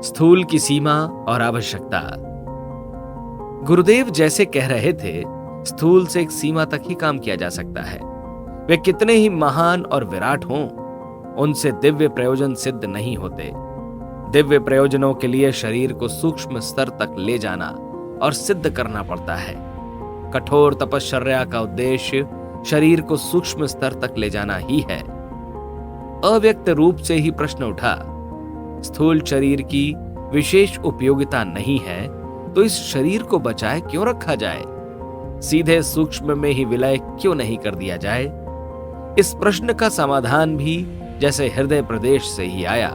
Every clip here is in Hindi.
स्थूल की सीमा और आवश्यकता। गुरुदेव जैसे कह रहे थे, स्थूल से एक सीमा तक ही काम किया जा सकता है। वे कितने ही महान और विराट हों, उनसे दिव्य प्रयोजन सिद्ध नहीं होते। दिव्य प्रयोजनों के लिए शरीर को सूक्ष्म स्तर तक ले जाना और सिद्ध करना पड़ता है। कठोर तपश्चर्या का उद्देश्य शरीर को सूक्ष्म स्तर तक ले जाना ही है। अव्यक्त रूप से ही प्रश्न उठा, स्थूल शरीर की विशेष उपयोगिता नहीं है तो इस शरीर को बचाए क्यों रखा जाए? सीधे सूक्ष्म में ही विलय क्यों नहीं कर दिया जाए? इस प्रश्न का समाधान भी जैसे हृदय प्रदेश से ही आया।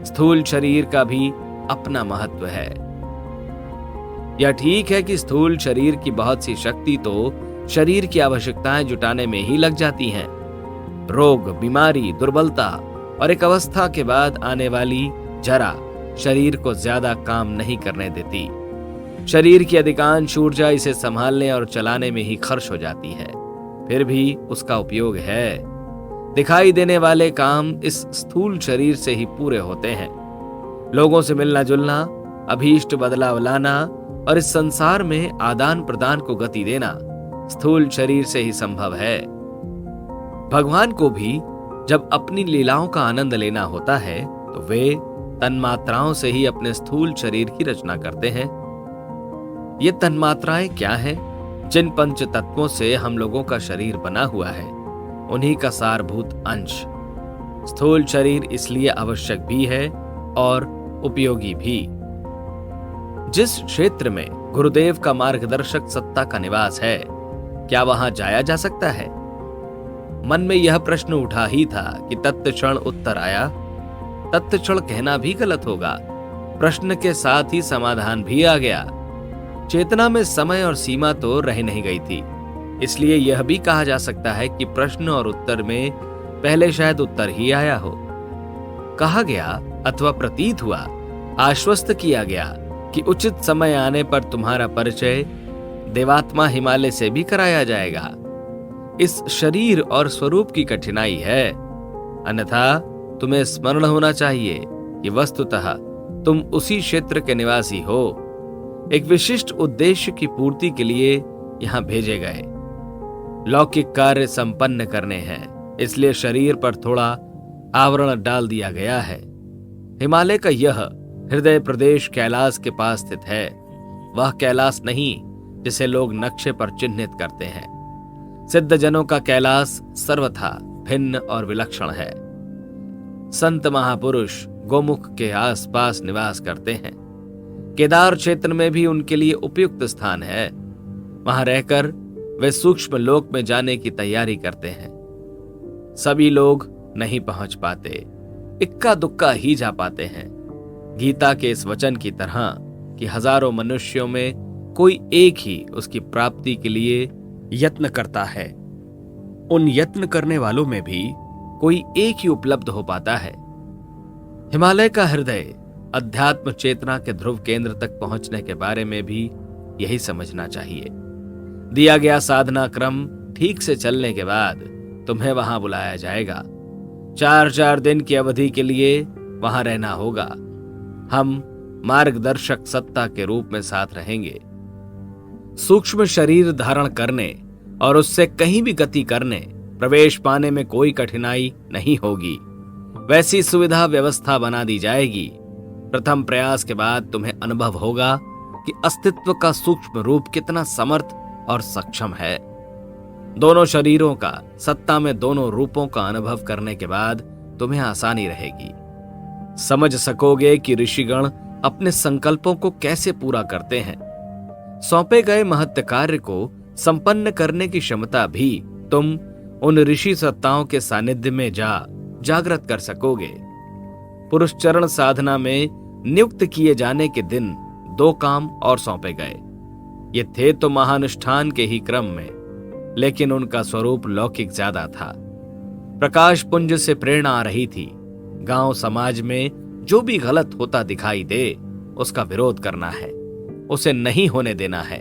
स्थूल शरीर का भी अपना महत्व है। यह ठीक है कि स्थूल शरीर की बहुत सी शक्ति तो शरीर की आवश्यकताएं जुटाने में ही लग जाती हैं। रोग, बीमारी, दुर्बलता और एक अवस्था के बाद आने वाली जरा शरीर को ज्यादा काम नहीं करने देती। शरीर की अधिकांश ऊर्जा इसे संभालने और चलाने में ही खर्च हो जाती है। फिर भी उसका उपयोग है। दिखाई देने वाले काम इस स्थूल शरीर से ही पूरे होते हैं। लोगों से मिलना जुलना, अभीष्ट बदलाव लाना और इस संसार में आदान प्रदान को गति देना स्थूल शरीर से ही संभव है। भगवान को भी जब अपनी लीलाओं का आनंद लेना होता है तो वे तन्मात्राओं से ही अपने स्थूल शरीर की रचना करते हैं। ये तन्मात्राएं क्या हैं? जिन पंच तत्वों से हम लोगों का शरीर बना हुआ है, उन्हीं का सारभूत अंश। स्थूल शरीर इसलिए आवश्यक भी है और उपयोगी भी। जिस क्षेत्र में गुरुदेव का मार्गदर्शक सत्ता का निवास है, क्या वहां जाया जा सकता है? मन में यह प्रश्न उठा ही था कि तत्क्षण उत्तर आया। तत्क्षण कहना भी गलत होगा। प्रश्न के साथ ही समाधान भी आ गया। चेतना में समय और सीमा तो रह नहीं गई थी। इसलिए यह भी कहा जा सकता है कि प्रश्न और उत्तर में पहले शायद उत्तर ही आया हो। कहा गया अथवा प्रतीत हुआ, आश्वस्त किया गया कि उचित समय आने पर तुम्हारा परिचय देवात्मा हिमालय से भी कराया जाएगा। इस शरीर और स्वरूप की कठिनाई है, अन्यथा तुम्हें स्मरण होना चाहिए कि वस्तुतः तुम उसी क्षेत्र के निवासी हो। एक विशिष्ट उद्देश्य की पूर्ति के लिए यहां भेजे गए। लौकिक कार्य संपन्न करने हैं, इसलिए शरीर पर थोड़ा आवरण डाल दिया गया है। हिमालय का यह हृदय प्रदेश कैलाश के पास स्थित है। वह कैलाश नहीं जिसे लोग नक्शे पर चिन्हित करते हैं। सिद्ध जनों का कैलाश सर्वथा भिन्न और विलक्षण है। संत महापुरुष गोमुख के आसपास निवास करते हैं। केदार क्षेत्र में भी उनके लिए उपयुक्त स्थान है। वहां रहकर वे सूक्ष्म लोक में जाने की तैयारी करते हैं। सभी लोग नहीं पहुंच पाते, इक्का दुक्का ही जा पाते हैं। गीता के इस वचन की तरह कि हजारों मनुष्यों में कोई एक ही उसकी प्राप्ति के लिए यत्न करता है। उन यत्न करने वालों में भी कोई एक ही उपलब्ध हो पाता है। हिमालय का हृदय अध्यात्म चेतना के ध्रुव केंद्र तक पहुंचने के बारे में भी यही समझना चाहिए। दिया गया साधना क्रम ठीक से चलने के बाद तुम्हें वहां बुलाया जाएगा। 4 दिन की अवधि के लिए वहां रहना होगा। हम मार्गदर्शक सत्ता के रूप में साथ रहेंगे। सूक्ष्म शरीर धारण करने और उससे कहीं भी गति करने, प्रवेश पाने में कोई कठिनाई नहीं होगी। वैसी सुविधा व्यवस्था बना दी जाएगी। प्रथम प्रयास के बाद तुम्हें अनुभव होगा कि अस्तित्व का सूक्ष्म रूप कितना समर्थ और सक्षम है। दोनों शरीरों का सत्ता में दोनों रूपों का अनुभव करने के बाद तुम्हें आसानी रहेगी। समझ सकोगे कि ऋषिगण अपने संकल्पों को कैसे पूरा करते हैं। सौंपे गए महत्व कार्य को संपन्न करने की क्षमता भी तुम उन ऋषि सत्ताओं के सानिध्य में जागृत कर सकोगे। पुरुष चरण साधना में नियुक्त किए जाने के दिन 2 काम और सौंपे गए। ये थे तो महानुष्ठान के ही क्रम में, लेकिन उनका स्वरूप लौकिक ज्यादा था। प्रकाश पुंज से प्रेरणा आ रही थी। गांव समाज में जो भी गलत होता दिखाई दे उसका विरोध करना है, उसे नहीं होने देना है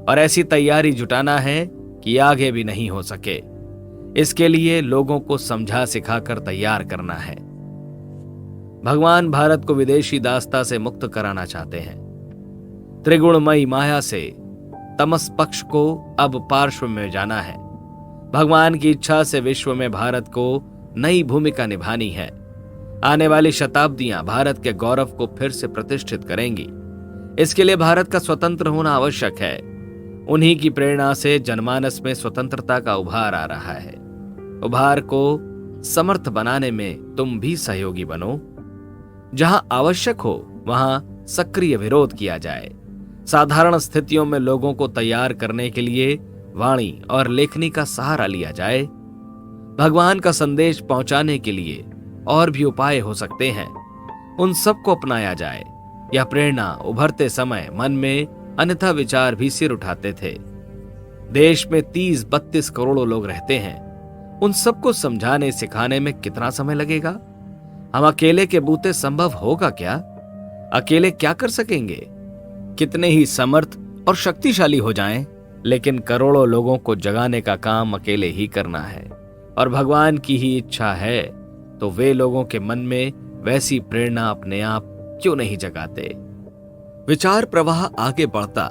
और ऐसी तैयारी जुटाना है कि आगे भी नहीं हो सके। इसके लिए लोगों को समझा सिखाकर तैयार करना है। भगवान भारत को विदेशी दासता से मुक्त कराना चाहते हैं। त्रिगुणमयी माया से तमस पक्ष को अब पार्श्व में जाना है। भगवान की इच्छा से विश्व में भारत को नई भूमिका निभानी है। आने वाली शताब्दियां भारत के गौरव को फिर से प्रतिष्ठित करेंगी। इसके लिए भारत का स्वतंत्र होना आवश्यक है। उन्हीं की प्रेरणा से जनमानस में स्वतंत्रता का उभार आ रहा है। उभार को समर्थ बनाने में तुम भी सहयोगी बनो। जहां आवश्यक हो वहां सक्रिय विरोध किया जाए। साधारण स्थितियों में लोगों को तैयार करने के लिए वाणी और लेखनी का सहारा लिया जाए। भगवान का संदेश पहुंचाने के लिए और भी उपाय हो सकते हैं, उन सबको अपनाया जाए। यह प्रेरणा उभरते समय मन में अन्यथा विचार भी सिर उठाते थे। देश में 30-32 करोड़ लोग रहते हैं। उन सबको समझाने सिखाने में कितना समय लगेगा? हम अकेले के बूते संभव होगा क्या? अकेले क्या कर सकेंगे? कितने ही समर्थ और शक्तिशाली हो जाएं, लेकिन करोड़ों लोगों को जगाने का काम अकेले ही करना है। और भगवान की ही इच्छा है तो वे लोगों के मन में वैसी प्रेरणा अपने आप क्यों नहीं जगाते? विचार प्रवाह आगे बढ़ता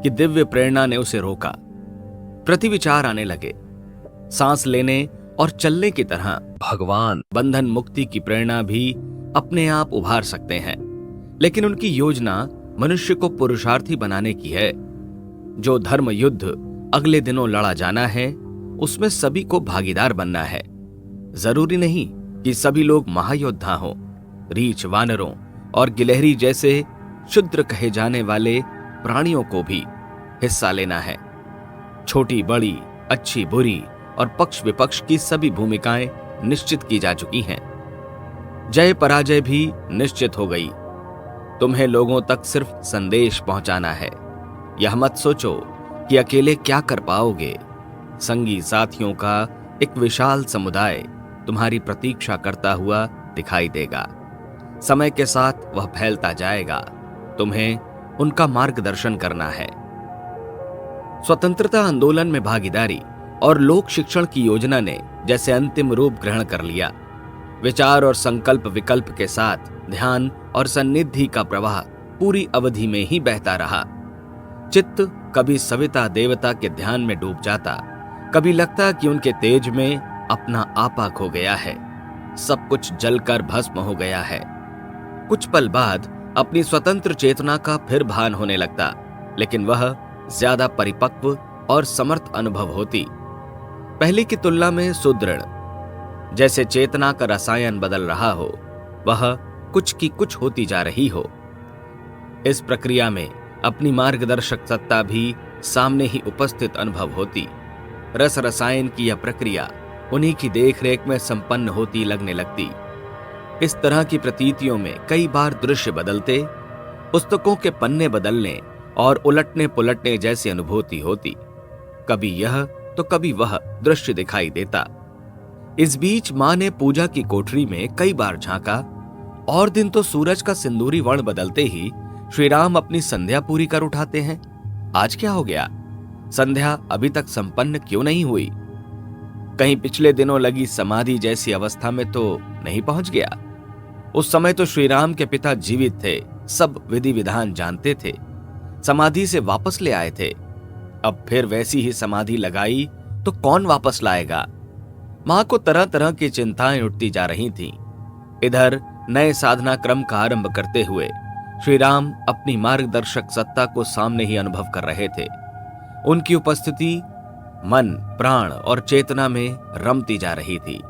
कि दिव्य प्रेरणा ने उसे रोका। प्रतिविचार आने लगे। सांस लेने और चलने की तरह भगवान बंधन मुक्ति की प्रेरणा भी अपने आप उभार सकते हैं, लेकिन उनकी योजना मनुष्य को पुरुषार्थी बनाने की है। जो धर्म युद्ध अगले दिनों लड़ा जाना है, उसमें सभी को भागीदार बनना है। जरूरी नहीं कि सभी लोग महायोद्धा हों। रीछ, वानरों और गिलहरी जैसे क्षुद्र कहे जाने वाले प्राणियों को भी हिस्सा लेना है। छोटी बड़ी, अच्छी बुरी और पक्ष विपक्ष की सभी भूमिकाएं निश्चित की जा चुकी हैं। जय पराजय भी निश्चित हो गई। तुम्हें लोगों तक सिर्फ संदेश पहुंचाना है। यह मत सोचो कि अकेले क्या कर पाओगे। संगी साथियों का एक विशाल समुदाय तुम्हारी प्रतीक्षा करता हुआ दिखाई देगा। समय के साथ वह फैलता जाएगा। तुम्हें उनका मार्गदर्शन करना है। स्वतंत्रता आंदोलन में भागीदारी और लोक शिक्षण की योजना ने जैसे अंतिम रूप ग्रहण कर लिया। विचार और संकल्प विकल्प के साथ ध्यान और सन्निधि का प्रवाह पूरी अवधि में ही बहता रहा। चित्त कभी सविता देवता के ध्यान में डूब जाता, कभी लगता कि उनके तेज में अपना आपा खो गया है। सब कुछ जलकर भस्म हो गया है। कुछ पल बाद अपनी स्वतंत्र चेतना का फिर भान होने लगता, लेकिन वह ज्यादा परिपक्व और समर्थ अनुभव होती। पहले की तुलना में सुदृढ़। जैसे चेतना का रसायन बदल रहा हो, वह कुछ की कुछ होती जा रही हो। इस प्रक्रिया में अपनी मार्गदर्शक सत्ता भी सामने ही उपस्थित अनुभव होती। रस रसायन की यह प्रक्रिया उन्हीं की देखरेख में संपन्न होती लगने लगती। इस तरह की प्रतीतियों में कई बार दृश्य बदलते, पुस्तकों के पन्ने बदलने और उलटने पुलटने जैसी अनुभूति होती। कभी यह तो कभी वह दृश्य दिखाई देता। इस बीच मां ने पूजा की कोठरी में कई बार झांका, और दिन तो सूरज का सिंदूरी वर्ण बदलते ही श्री राम अपनी संध्या पूरी कर उठाते हैं। आज क्या हो गया? संध्या अभी तक संपन्न क्यों नहीं हुई? कहीं पिछले दिनों लगी समाधि जैसी अवस्था में तो नहीं पहुंच गया? उस समय तो श्री राम के पिता जीवित थे, सब विधि विधान जानते थे, समाधि से वापस ले आए थे। अब फिर वैसी ही समाधि लगाई तो कौन वापस लाएगा? मां को तरह तरह की चिंताएं उठती जा रही थीं। इधर नए साधना क्रम का आरंभ करते हुए श्री राम अपनी मार्गदर्शक सत्ता को सामने ही अनुभव कर रहे थे। उनकी उपस्थिति मन, प्राण और चेतना में रमती जा रही थी।